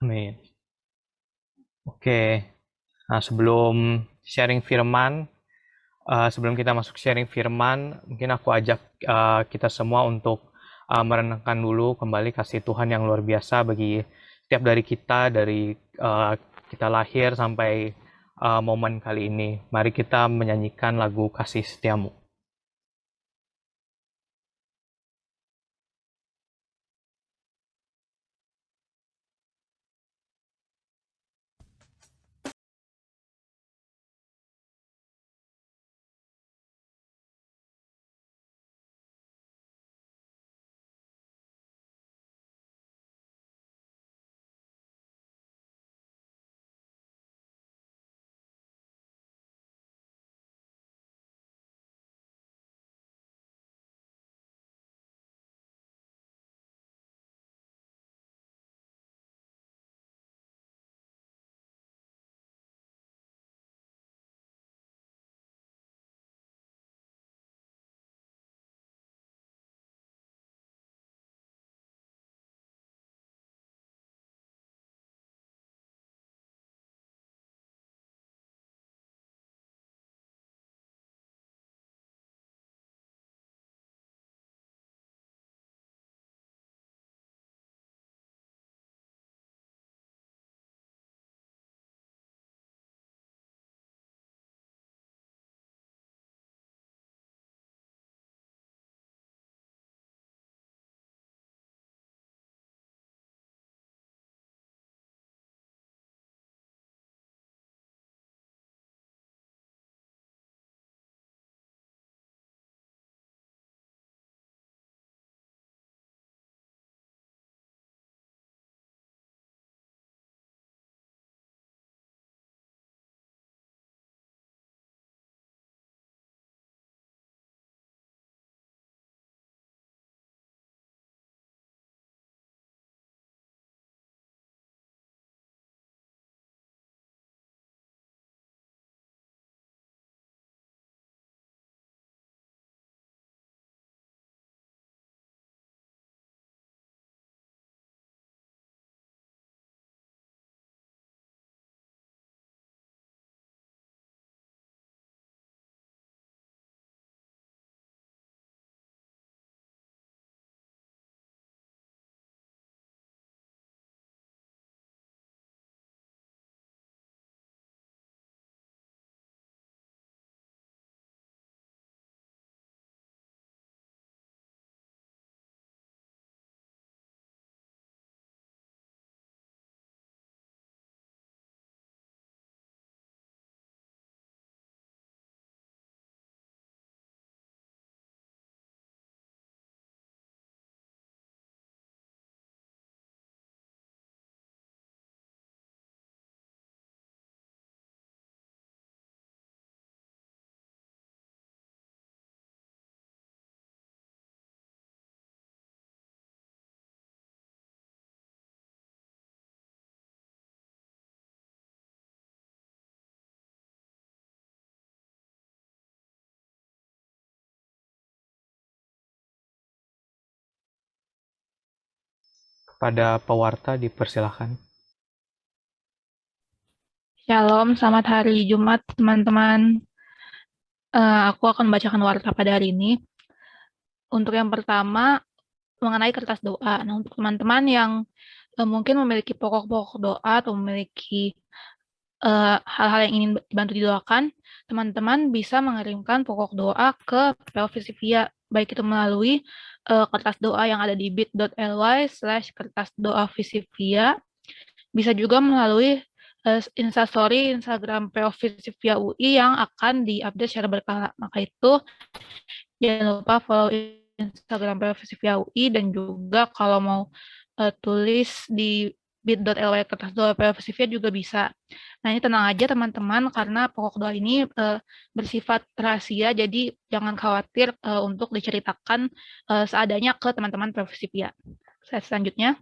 Amin. Oke, nah sebelum kita masuk sharing firman, mungkin aku ajak kita semua untuk merenungkan dulu kembali kasih Tuhan yang luar biasa bagi setiap dari kita, dari kita lahir sampai momen kali ini. Mari kita menyanyikan lagu Kasih Setiamu. Kepada pewarta dipersilahkan. Shalom, selamat hari Jumat, teman-teman. Aku akan membacakan warta pada hari ini. Untuk yang pertama, mengenai kertas doa. Nah, untuk teman-teman yang mungkin memiliki pokok-pokok doa atau memiliki hal-hal yang ingin dibantu didoakan, teman-teman bisa mengirimkan pokok doa ke PO Visivia, baik itu melalui kertas doa yang ada di bit.ly/kertas doa Visivia. Bisa juga melalui Instastory Instagram PO Visivia UI yang akan diupdate secara berkala. Maka itu jangan lupa follow Instagram PO Visivia UI, dan juga kalau mau tulis di bit.ly kertas doa PO Visivia juga bisa. Nah, ini tenang aja teman-teman, karena pokok doa ini bersifat rahasia, jadi jangan khawatir untuk diceritakan seadanya ke teman-teman PO Visivia. Selanjutnya.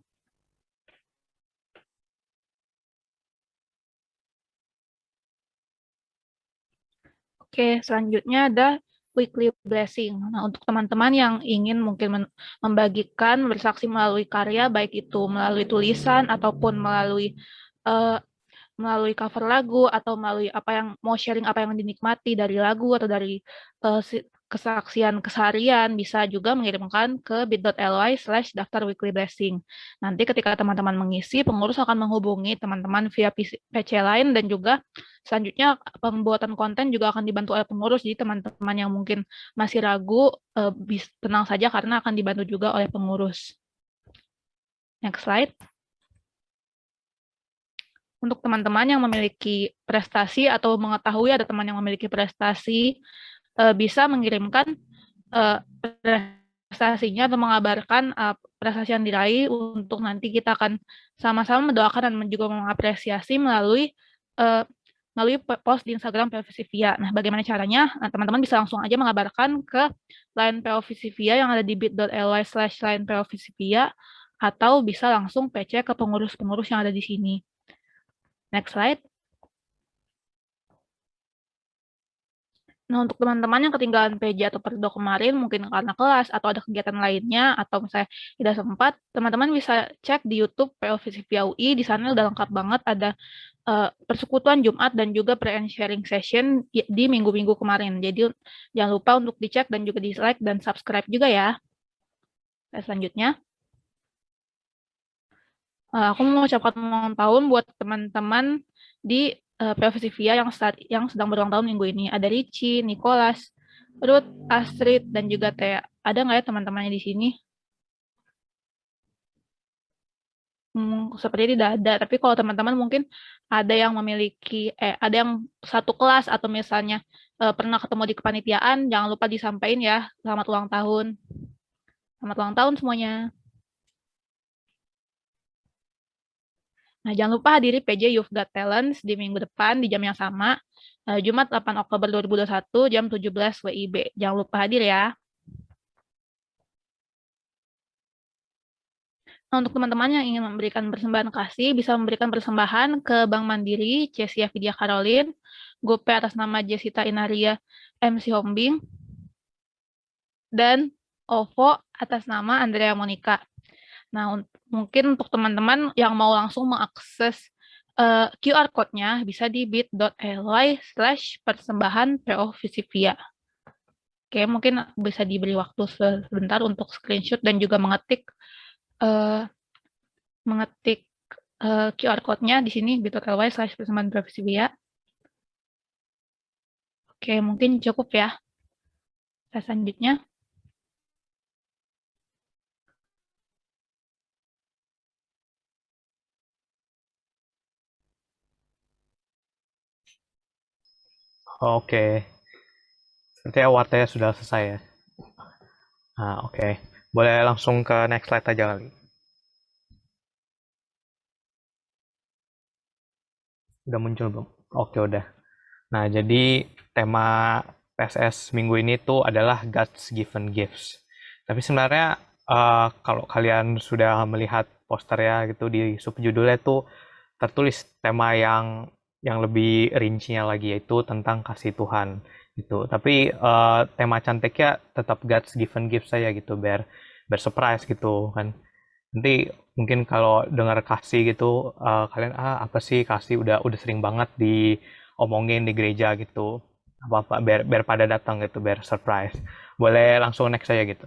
Oke, selanjutnya ada weekly blessing. Nah, untuk teman-teman yang ingin mungkin membagikan bersaksi melalui karya, baik itu melalui tulisan ataupun uh, melalui cover lagu atau melalui apa yang mau sharing apa yang dinikmati dari lagu atau dari kesaksian keseharian, bisa juga mengirimkan ke bit.ly/daftar weekly blessing. Nanti ketika teman-teman mengisi, pengurus akan menghubungi teman-teman via PC lain, dan juga selanjutnya pembuatan konten juga akan dibantu oleh pengurus. Jadi teman-teman yang mungkin masih ragu, tenang saja karena akan dibantu juga oleh pengurus. Next slide. Untuk teman-teman yang memiliki prestasi atau mengetahui ada teman yang memiliki prestasi, bisa mengirimkan prestasinya atau mengabarkan prestasi yang diraih, untuk nanti kita akan sama-sama mendoakan dan juga mengapresiasi melalui post di Instagram PO Visivia. Nah, bagaimana caranya? Nah, teman-teman bisa langsung aja mengabarkan ke line PO Visivia yang ada di bit.ly/line PO Visivia, atau bisa langsung PC ke pengurus-pengurus yang ada di sini. Next slide. Nah, untuk teman-teman yang ketinggalan PJ atau Perdo kemarin, mungkin karena kelas atau ada kegiatan lainnya, atau misalnya tidak sempat, teman-teman bisa cek di YouTube PO Visipia UI. Di sana udah lengkap banget, ada persekutuan Jumat dan juga pre-and sharing session di minggu-minggu kemarin. Jadi jangan lupa untuk dicek dan juga di-like dan subscribe juga ya. Selanjutnya, aku mau ucapkan ulang tahun buat teman-teman di PO Visivia yang sedang berulang tahun minggu ini. Ada Ricci, Nicholas, Ruth, Astrid, dan juga Thea. Ada nggak ya teman-temannya di sini? Seperti tidak ada. Tapi kalau teman-teman mungkin ada yang memiliki, ada yang satu kelas atau misalnya pernah ketemu di kepanitiaan, jangan lupa disampaikan ya, selamat ulang tahun. Selamat ulang tahun semuanya. Nah, jangan lupa hadiri PJ Youth Got Talents di minggu depan di jam yang sama, Jumat 8 Oktober 2021 jam 17 WIB. Jangan lupa hadir ya. Nah, untuk teman-teman yang ingin memberikan persembahan kasih, bisa memberikan persembahan ke Bank Mandiri, Cesia Vidya Karolin, GoPay atas nama Jessita Inaria MC Hombing, dan OVO atas nama Andrea Monica. Nah, mungkin untuk teman-teman yang mau langsung mengakses QR code-nya, bisa di bit.ly/persembahan PO Visivia. Oke, mungkin bisa diberi waktu sebentar untuk screenshot dan juga mengetik QR code-nya di sini, bit.ly/persembahan PO Visivia. Oke, mungkin cukup ya. Selanjutnya. Oke. Berarti awardnya sudah selesai ya. Nah, oke. Boleh langsung ke next slide aja kali. Udah muncul belum? Oke, udah. Nah, jadi tema PSS minggu ini tuh adalah God's Given Gifts. Tapi sebenarnya kalau kalian sudah melihat posternya gitu, di subjudulnya tuh tertulis tema yang lebih rincinya lagi, yaitu tentang kasih Tuhan gitu. Tapi tema cantiknya tetap God's Given Gifts saja gitu, biar surprise gitu kan. Nanti mungkin kalau dengar kasih gitu, kalian apa sih kasih, udah sering banget diomongin di gereja gitu. Apa-apa biar pada datang gitu, biar surprise. Boleh langsung next saya gitu.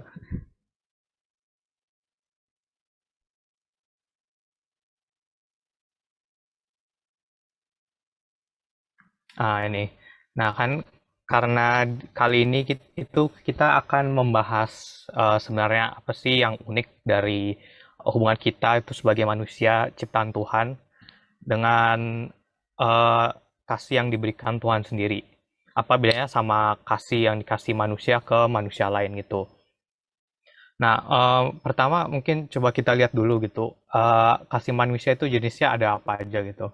Ini. Nah, kan karena kali ini kita akan membahas sebenarnya apa sih yang unik dari hubungan kita itu sebagai manusia ciptaan Tuhan dengan kasih yang diberikan Tuhan sendiri. Apa bedanya sama kasih yang dikasih manusia ke manusia lain gitu. Nah, pertama mungkin coba kita lihat dulu gitu, kasih manusia itu jenisnya ada apa aja gitu.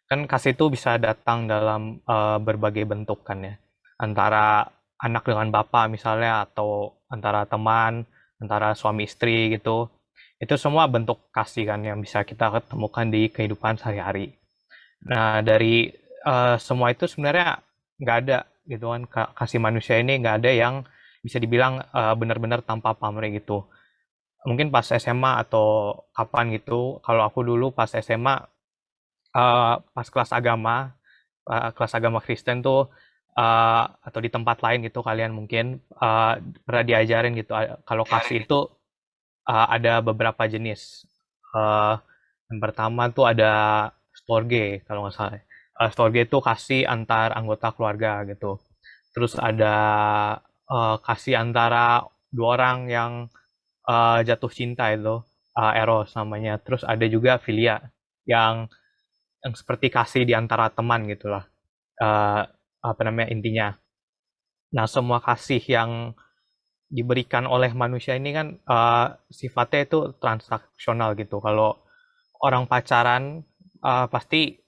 Kan kasih itu bisa datang dalam berbagai bentuk kan ya. Antara anak dengan bapak misalnya, atau antara teman, antara suami istri gitu. Itu semua bentuk kasih kan yang bisa kita ketemukan di kehidupan sehari-hari. Nah, dari semua itu sebenarnya nggak ada gitu kan. Kasih manusia ini nggak ada yang bisa dibilang benar-benar tanpa pamrih gitu. Mungkin pas SMA atau kapan gitu, kalau aku dulu pas SMA, pas kelas agama Kristen tuh, atau di tempat lain gitu kalian mungkin pernah diajarin gitu, kalau kasih itu ada beberapa jenis. Eh, yang pertama tuh ada storge kalau nggak salah. Storge itu kasih antar anggota keluarga gitu. Terus ada kasih antara dua orang yang jatuh cinta itu, eros namanya. Terus ada juga filia yang seperti kasih di antara teman gitulah. Eh, apa namanya intinya. Nah, semua kasih yang diberikan oleh manusia ini kan sifatnya itu transaksional gitu. Kalau orang pacaran pasti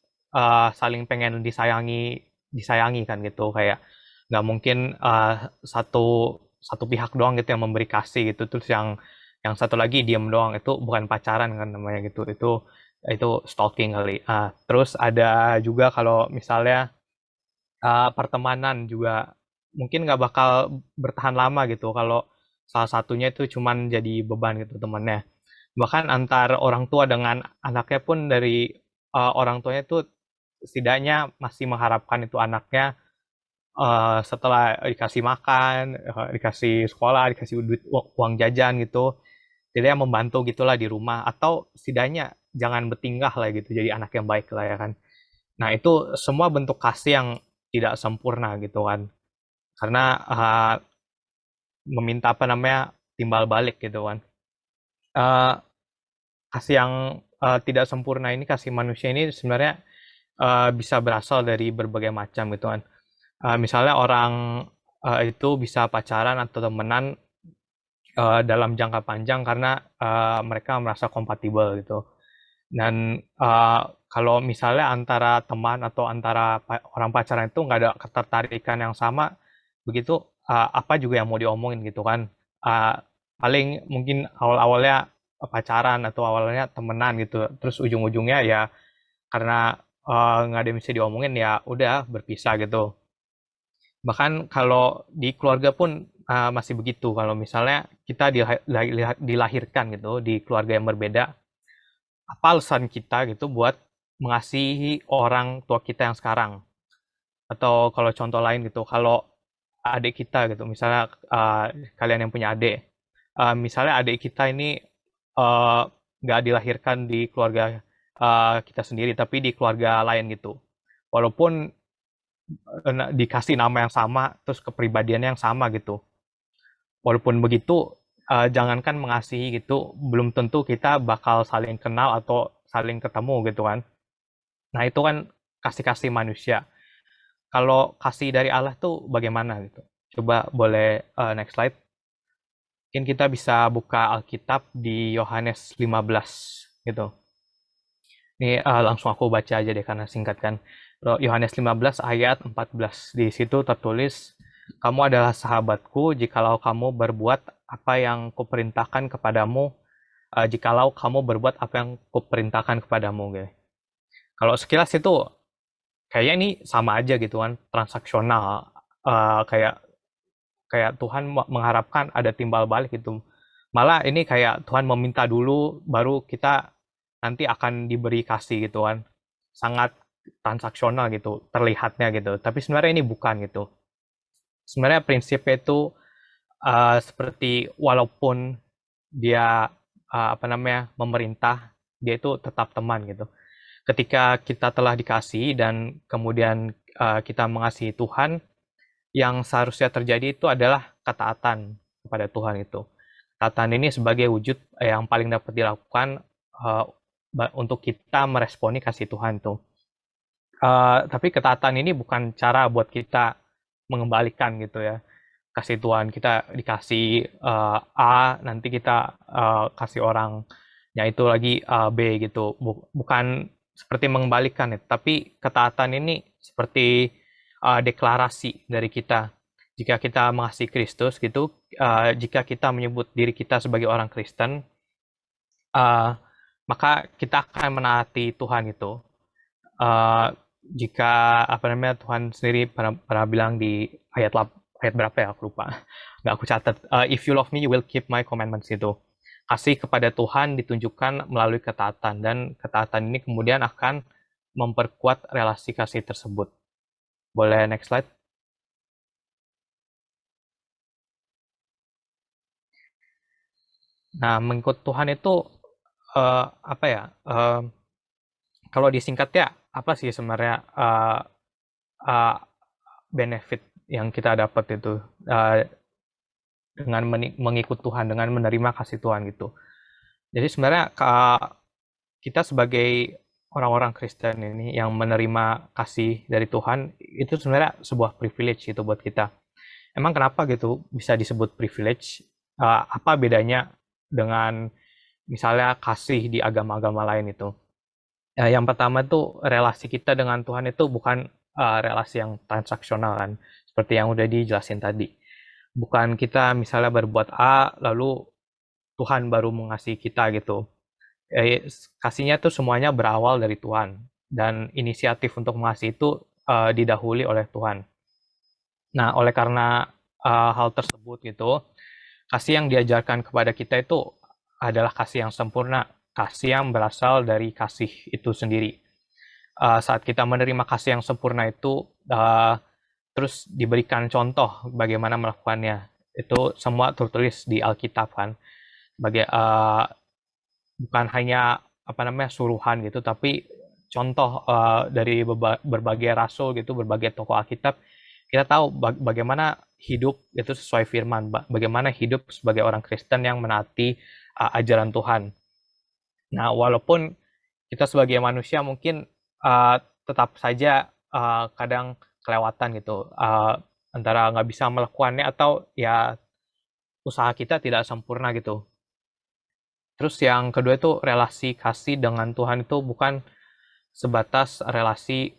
saling pengen disayangi kan gitu, kayak nggak mungkin satu satu pihak doang gitu yang memberi kasih gitu, terus yang satu lagi diem doang, itu bukan pacaran kan namanya gitu, itu stalking kali. Terus ada juga kalau misalnya pertemanan juga mungkin nggak bakal bertahan lama gitu kalau salah satunya itu cuman jadi beban gitu temannya. Bahkan antar orang tua dengan anaknya pun dari orang tuanya itu setidaknya masih mengharapkan itu anaknya setelah dikasih makan, dikasih sekolah, dikasih duit uang jajan gitu, jadi membantu gitulah di rumah, atau setidaknya jangan bertingkah lah gitu, jadi anak yang baik lah ya kan. Nah, itu semua bentuk kasih yang tidak sempurna gitu kan. Karena meminta apa namanya timbal balik gitu kan. Eh, kasih yang tidak sempurna ini, kasih manusia ini sebenarnya bisa berasal dari berbagai macam gitu kan. Misalnya orang itu bisa pacaran atau temenan dalam jangka panjang karena mereka merasa kompatibel gitu. Dan kalau misalnya antara teman atau antara orang pacaran itu nggak ada ketertarikan yang sama, begitu apa juga yang mau diomongin gitu kan. Uh, Paling mungkin awal-awalnya pacaran atau awalnya temenan gitu, terus ujung-ujungnya ya karena nggak ada yang bisa diomongin ya udah berpisah gitu. Bahkan kalau di keluarga pun masih begitu. Kalau misalnya kita dilahirkan gitu di keluarga yang berbeda, apa alasan kita gitu buat mengasihi orang tua kita yang sekarang? Atau kalau contoh lain gitu, kalau adik kita gitu, misalnya kalian yang punya adik, misalnya adik kita ini eh, nggak dilahirkan di keluarga kita sendiri, tapi di keluarga lain gitu. Walaupun dikasih nama yang sama, terus kepribadiannya yang sama gitu. Walaupun begitu, jangankan mengasihi gitu, belum tentu kita bakal saling kenal atau saling ketemu gitu kan. Nah, itu kan kasih-kasih manusia. Kalau kasih dari Allah tuh bagaimana gitu? Coba boleh next slide. Mungkin kita bisa buka Alkitab di Yohanes 15 gitu. Ini langsung aku baca aja deh karena singkat kan. Yohanes 15 ayat 14. Di situ tertulis, "Kamu adalah sahabatku jikalau kamu berbuat apa yang kuperintahkan kepadamu, jikalau kamu berbuat apa yang kuperintahkan kepadamu." Gitu. Kalau sekilas itu kayaknya ini sama aja gitu kan, transaksional. Kayak kayak Tuhan mengharapkan ada timbal balik gitu. Malah ini kayak Tuhan meminta dulu, baru kita nanti akan diberi kasih gitu kan. Sangat transaksional gitu, terlihatnya gitu. Tapi sebenarnya ini bukan gitu. Sebenarnya prinsipnya itu seperti walaupun dia apa namanya memerintah, dia itu tetap teman gitu. Ketika kita telah dikasih dan kemudian kita mengasihi Tuhan, yang seharusnya terjadi itu adalah ketaatan kepada Tuhan itu. Ketaatan ini sebagai wujud yang paling dapat dilakukan uh, untuk kita meresponi kasih Tuhan itu. Tapi ketaatan ini bukan cara buat kita mengembalikan gitu ya kasih Tuhan. Kita dikasih A, nanti kita kasih orangnya itu lagi B gitu. Bukan seperti mengembalikan ya, tapi ketaatan ini seperti deklarasi dari kita. Jika kita mengasihi Kristus gitu, jika kita menyebut diri kita sebagai orang Kristen, uh, maka kita akan menaati Tuhan itu. Uh, jika Tuhan sendiri pernah bilang di ayat berapa ya, aku lupa, nggak aku catat. If you love me, you will keep my commandments itu. Kasih kepada Tuhan ditunjukkan melalui ketaatan, dan ketaatan ini kemudian akan memperkuat relasi kasih tersebut. Boleh next slide? Nah, mengikut Tuhan itu apa ya? Kalau disingkat ya, apa sih sebenarnya benefit yang kita dapat itu dengan mengikut Tuhan, dengan menerima kasih Tuhan gitu. Jadi sebenarnya kita sebagai orang-orang Kristen ini yang menerima kasih dari Tuhan, itu sebenarnya sebuah privilege itu buat kita. Emang kenapa gitu bisa disebut privilege? Apa bedanya dengan misalnya kasih di agama-agama lain itu? Yang pertama tuh relasi kita dengan Tuhan itu bukan relasi yang transaksional kan, seperti yang udah dijelasin tadi. Bukan kita misalnya berbuat A, lalu Tuhan baru mengasihi kita gitu. Kasihnya tuh semuanya berawal dari Tuhan, dan inisiatif untuk mengasihi itu didahului oleh Tuhan. Nah, oleh karena hal tersebut gitu, kasih yang diajarkan kepada kita itu adalah kasih yang sempurna, kasih yang berasal dari kasih itu sendiri. Saat kita menerima kasih yang sempurna itu, terus diberikan contoh bagaimana melakukannya. Itu semua tertulis di Alkitab kan. Bukan hanya suruhan gitu, tapi contoh dari berbagai rasul gitu, berbagai tokoh Alkitab. Kita tahu bagaimana hidup itu sesuai firman, bagaimana hidup sebagai orang Kristen yang menaati ajaran Tuhan. Nah, walaupun kita sebagai manusia mungkin tetap saja kadang kelewatan gitu, antara nggak bisa melakukannya atau ya usaha kita tidak sempurna gitu. Terus yang kedua itu relasi kasih dengan Tuhan itu bukan sebatas relasi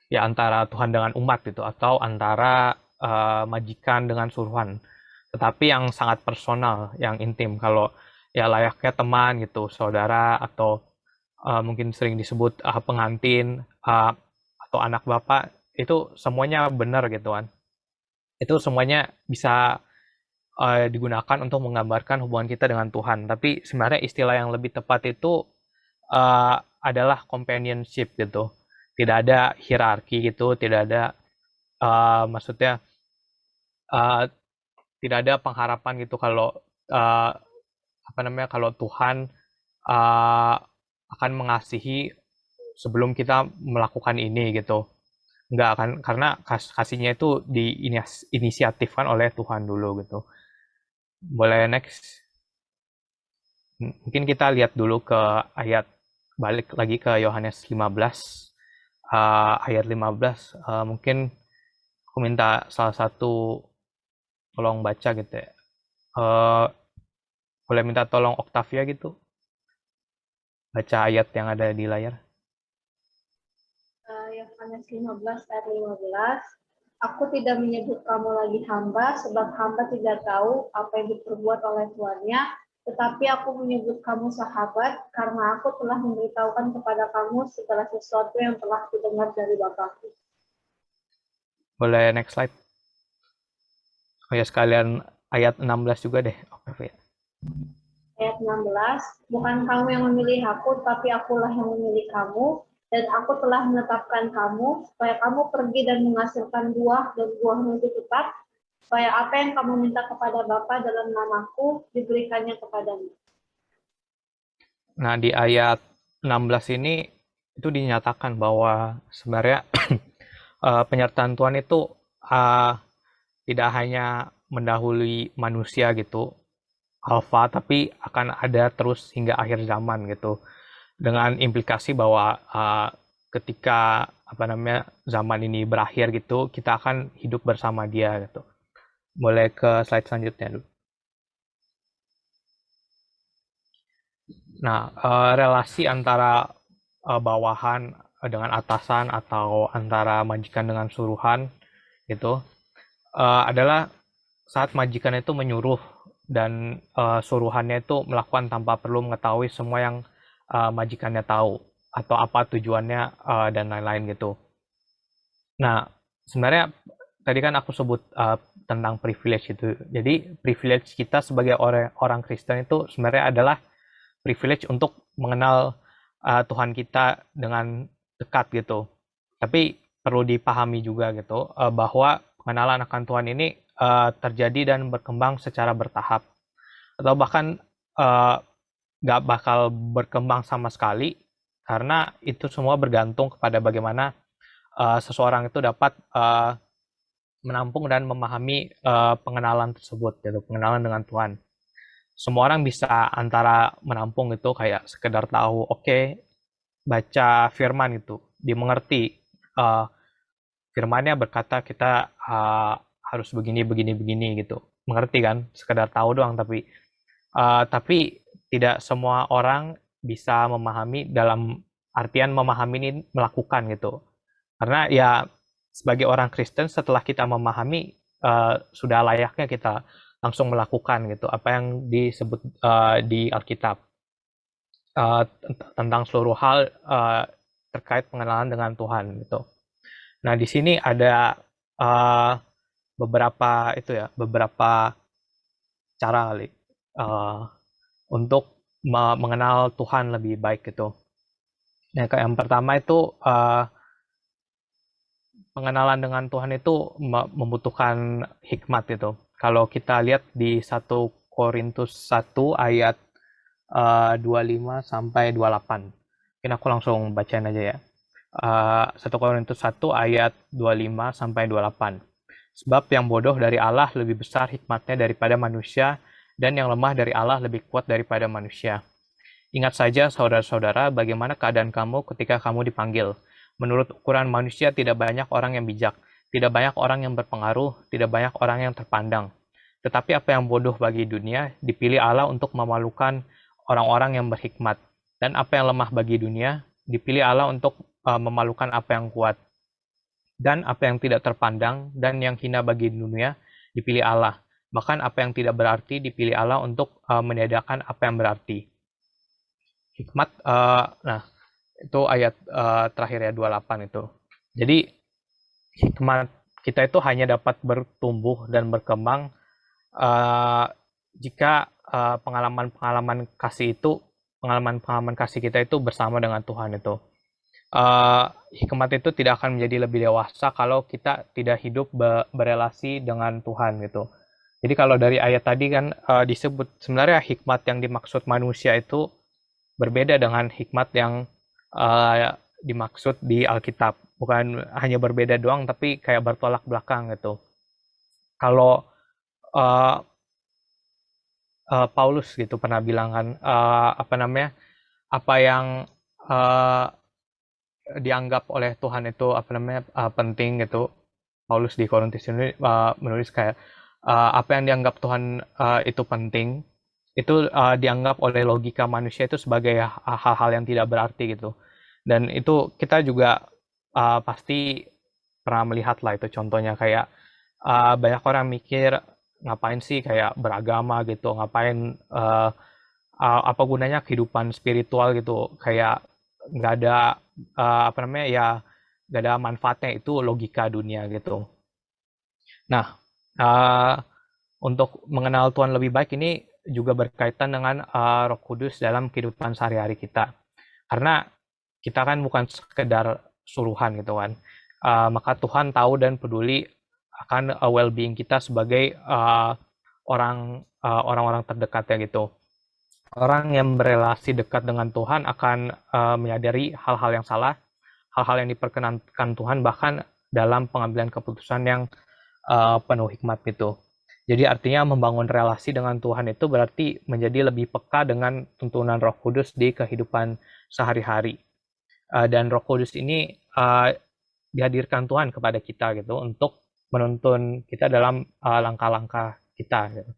ya antara Tuhan dengan umat gitu, atau antara majikan dengan suruhan, tetapi yang sangat personal, yang intim. Kalau ya layaknya teman gitu, saudara, atau mungkin sering disebut pengantin, atau anak bapak, itu semuanya benar gitu kan. Itu semuanya bisa digunakan untuk menggambarkan hubungan kita dengan Tuhan. Tapi sebenarnya istilah yang lebih tepat itu adalah companionship gitu. Tidak ada hierarki gitu, tidak ada maksudnya tidak ada pengharapan gitu kalau kalau Tuhan akan mengasihi sebelum kita melakukan ini gitu. Enggak kan, karena kasihnya itu diinisiatifkan oleh Tuhan dulu gitu. Boleh next? Mungkin kita lihat dulu ke balik lagi ke Yohanes 15, ayat 15. Mungkin aku minta salah satu tolong baca gitu ya. Boleh minta tolong Octavia gitu, baca ayat yang ada di layar. Yohanes 15 ayat 15. Aku tidak menyebut kamu lagi hamba, sebab hamba tidak tahu apa yang diperbuat oleh tuannya, tetapi aku menyebut kamu sahabat, karena aku telah memberitahukan kepada kamu segala sesuatu yang telah kudengar dari Bapakku. Boleh next slide. Oh ya, sekalian ayat 16 juga deh, Octavia. Ayat 16, bukan kamu yang memilih aku, tapi akulah yang memilih kamu, dan aku telah menetapkan kamu, supaya kamu pergi dan menghasilkan buah, dan buahmu itu tetap, supaya apa yang kamu minta kepada Bapa dalam namaku, diberikannya kepadamu. Nah, di ayat 16 ini, itu dinyatakan bahwa sebenarnya penyertaan Tuhan itu tidak hanya mendahului manusia gitu, alfa, tapi akan ada terus hingga akhir zaman gitu, dengan implikasi bahwa ketika zaman ini berakhir gitu, kita akan hidup bersama Dia gitu. Boleh ke slide selanjutnya dulu. Nah, relasi antara bawahan dengan atasan, atau antara majikan dengan suruhan gitu, adalah saat majikan itu menyuruh dan suruhannya itu melakukan tanpa perlu mengetahui semua yang majikannya tahu. atau apa tujuannya dan lain-lain gitu. Nah, sebenarnya tadi kan aku sebut tentang privilege itu. Jadi privilege kita sebagai orang Kristen itu sebenarnya adalah privilege untuk mengenal Tuhan kita dengan dekat gitu. Tapi perlu dipahami juga gitu bahwa pengenalan akan Tuhan ini terjadi dan berkembang secara bertahap, atau bahkan nggak bakal berkembang sama sekali, karena itu semua bergantung kepada bagaimana seseorang itu dapat menampung dan memahami pengenalan tersebut, gitu, pengenalan dengan Tuhan. Semua orang bisa antara menampung itu kayak sekedar tahu, oke, baca firman itu, dimengerti. Firmannya berkata kita harus begini, begini, begini gitu. Mengerti kan? Sekedar tahu doang, tapi tidak semua orang bisa memahami, dalam artian memahami ini melakukan gitu. Karena ya sebagai orang Kristen, setelah kita memahami, sudah layaknya kita langsung melakukan gitu apa yang disebut di Alkitab tentang seluruh hal terkait pengenalan dengan Tuhan gitu. Nah, di sini ada beberapa cara kali untuk mengenal Tuhan lebih baik gitu. Nah, yang pertama itu pengenalan dengan Tuhan itu membutuhkan hikmat itu. Kalau kita lihat di 1 Korintus 1 ayat 25 sampai 28. Mungkin aku langsung bacain aja ya. 1 Korintus 1 ayat 25 sampai 28. Sebab yang bodoh dari Allah lebih besar hikmatnya daripada manusia, dan yang lemah dari Allah lebih kuat daripada manusia. Ingat saja saudara-saudara bagaimana keadaan kamu ketika kamu dipanggil. Menurut ukuran manusia tidak banyak orang yang bijak, tidak banyak orang yang berpengaruh, tidak banyak orang yang terpandang. Tetapi apa yang bodoh bagi dunia dipilih Allah untuk memalukan orang-orang yang berhikmat. Dan apa yang lemah bagi dunia dipilih Allah untuk memalukan apa yang kuat. Dan apa yang tidak terpandang dan yang hina bagi dunia dipilih Allah. Bahkan apa yang tidak berarti dipilih Allah untuk meniadakan apa yang berarti. Hikmat, nah itu ayat terakhir ya 28 itu. Jadi hikmat kita itu hanya dapat bertumbuh dan berkembang jika pengalaman-pengalaman kasih kita itu bersama dengan Tuhan itu. Hikmat itu tidak akan menjadi lebih dewasa kalau kita tidak hidup berelasi dengan Tuhan gitu. Jadi kalau dari ayat tadi kan disebut sebenarnya hikmat yang dimaksud manusia itu berbeda dengan hikmat yang dimaksud di Alkitab. Bukan hanya berbeda doang, tapi kayak bertolak belakang gitu. Kalau Paulus gitu pernah bilang kan, apa yang dianggap oleh Tuhan itu penting gitu. Paulus di Korintus ini menulis kayak apa yang dianggap Tuhan itu penting, itu dianggap oleh logika manusia itu sebagai hal-hal yang tidak berarti gitu. Dan itu kita juga pasti pernah melihat lah itu contohnya kayak banyak orang mikir ngapain sih kayak beragama gitu, ngapain apa gunanya kehidupan spiritual gitu, kayak nggak ada nggak ada manfaatnya, itu logika dunia gitu. Nah, untuk mengenal Tuhan lebih baik ini juga berkaitan dengan Roh Kudus dalam kehidupan sehari-hari kita. Karena kita kan bukan sekedar suruhan gitu kan. Maka Tuhan tahu dan peduli akan well-being kita sebagai orang-orang terdekatnya gitu. Orang yang berelasi dekat dengan Tuhan akan menyadari hal-hal yang salah, hal-hal yang diperkenankan Tuhan, bahkan dalam pengambilan keputusan yang penuh hikmat itu. Jadi artinya membangun relasi dengan Tuhan itu berarti menjadi lebih peka dengan tuntunan Roh Kudus di kehidupan sehari-hari. Dan Roh Kudus ini dihadirkan Tuhan kepada kita gitu untuk menuntun kita dalam langkah-langkah kita. Gitu.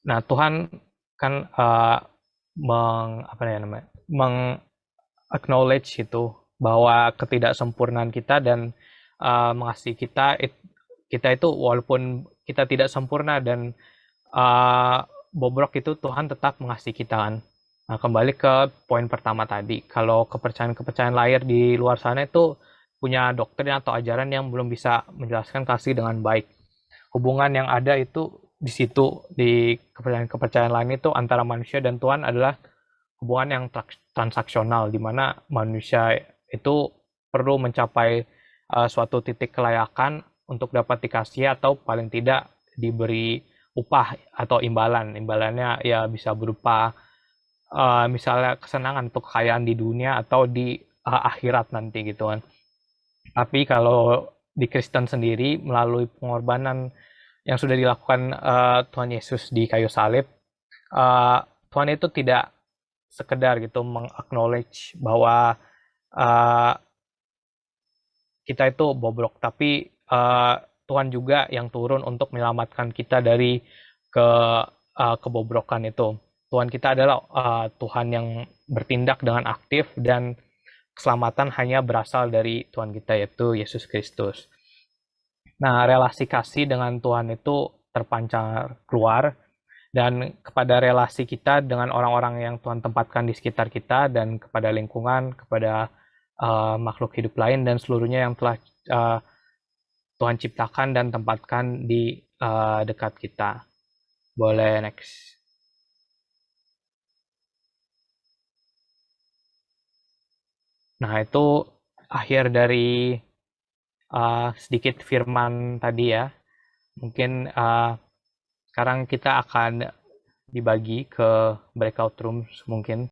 Nah, Tuhan kan acknowledge itu bahwa ketidaksempurnaan kita dan mengasihi kita itu walaupun kita tidak sempurna dan bobrok itu Tuhan tetap mengasihi kita kan. Nah, kembali ke poin pertama tadi, kalau kepercayaan-kepercayaan lahir di luar sana itu punya doktrin atau ajaran yang belum bisa menjelaskan kasih dengan baik. Hubungan yang ada itu di situ, di kepercayaan-kepercayaan lain itu antara manusia dan Tuhan adalah hubungan yang transaksional, di mana manusia itu perlu mencapai suatu titik kelayakan untuk dapat dikasih atau paling tidak diberi upah atau imbalan. Imbalannya ya bisa berupa misalnya kesenangan atau kekayaan di dunia atau di akhirat nanti gitu kan. Tapi kalau di Kristen sendiri melalui pengorbanan yang sudah dilakukan Tuhan Yesus di kayu salib, Tuhan itu tidak sekedar gitu meng-acknowledge bahwa uh, kita itu bobrok, tapi Tuhan juga yang turun untuk menyelamatkan kita dari kebobrokan itu. Tuhan kita adalah Tuhan yang bertindak dengan aktif dan keselamatan hanya berasal dari Tuhan kita yaitu Yesus Kristus. Nah, relasi kasih dengan Tuhan itu terpancar keluar dan kepada relasi kita dengan orang-orang yang Tuhan tempatkan di sekitar kita dan kepada lingkungan, kepada makhluk hidup lain dan seluruhnya yang telah Tuhan ciptakan dan tempatkan di dekat kita. Boleh next. Nah, itu akhir dari sedikit firman tadi ya. Mungkin sekarang kita akan dibagi ke breakout rooms mungkin.